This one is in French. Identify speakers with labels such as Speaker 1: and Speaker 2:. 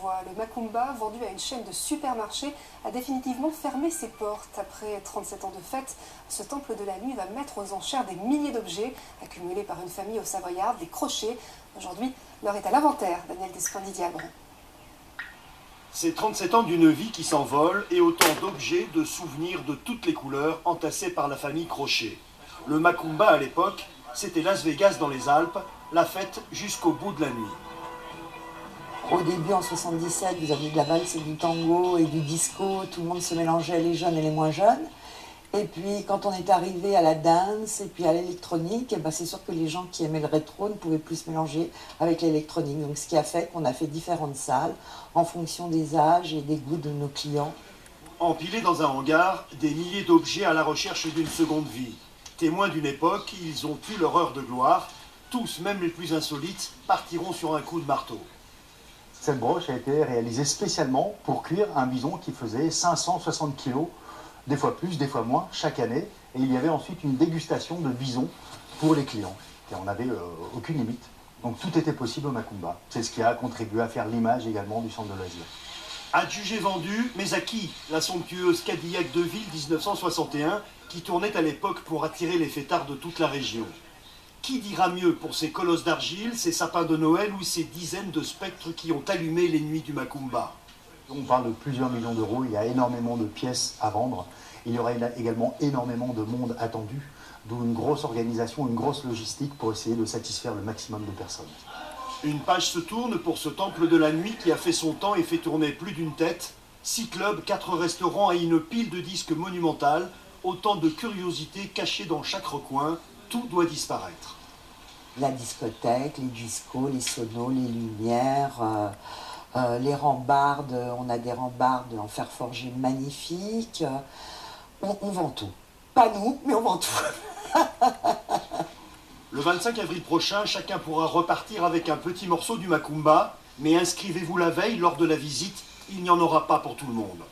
Speaker 1: Savoie. Le Macumba, vendu à une chaîne de supermarchés, a définitivement fermé ses portes. Après 37 ans de fête, ce temple de la nuit va mettre aux enchères des milliers d'objets accumulés par une famille au Savoyard, des crochets. Aujourd'hui, l'heure est à l'inventaire. Daniel Descandidi-Albron.
Speaker 2: C'est 37 ans d'une vie qui s'envole et autant d'objets, de souvenirs de toutes les couleurs entassés par la famille Crochet. Le Macumba à l'époque, c'était Las Vegas dans les Alpes, la fête jusqu'au bout de la nuit.
Speaker 3: Au début, en 77, vous aviez de la valse et du tango et du disco, tout le monde se mélangeait, les jeunes et les moins jeunes. Et puis, quand on est arrivé à la dance et puis à l'électronique, eh ben, c'est sûr que les gens qui aimaient le rétro ne pouvaient plus se mélanger avec l'électronique. Donc, ce qui a fait qu'on a fait différentes salles en fonction des âges et des goûts de nos clients.
Speaker 2: Empilés dans un hangar, des milliers d'objets à la recherche d'une seconde vie. Témoins d'une époque, ils ont eu leur heure de gloire. Tous, même les plus insolites, partiront sur un coup de marteau.
Speaker 4: Cette broche a été réalisée spécialement pour cuire un bison qui faisait 560 kg, des fois plus, des fois moins, chaque année. Et il y avait ensuite une dégustation de bison pour les clients. Et on n'avait aucune limite. Donc tout était possible au Macumba. C'est ce qui a contribué à faire l'image également du centre de loisirs.
Speaker 2: Adjugé vendu, mais à qui? La somptueuse Cadillac de Ville 1961 qui tournait à l'époque pour attirer les fêtards de toute la région. Qui dira mieux pour ces colosses d'argile, ces sapins de Noël ou ces dizaines de spectres qui ont allumé les nuits du Macumba?
Speaker 4: On parle de plusieurs millions d'euros, il y a énormément de pièces à vendre. Il y aura également énormément de monde attendu, d'où une grosse organisation, une grosse logistique pour essayer de satisfaire le maximum de personnes.
Speaker 2: Une page se tourne pour ce temple de la nuit qui a fait son temps et fait tourner plus d'une tête. 6 clubs, 4 restaurants et une pile de disques monumentales. Autant de curiosités cachées dans chaque recoin. Tout doit disparaître.
Speaker 3: La discothèque, les discos, les sonos, les lumières, les rambardes. On a des rambardes en fer forgé magnifiques. On vend tout. Pas nous, mais on vend tout.
Speaker 2: Le 25 avril prochain, chacun pourra repartir avec un petit morceau du Macumba, mais inscrivez-vous la veille lors de la visite, il n'y en aura pas pour tout le monde.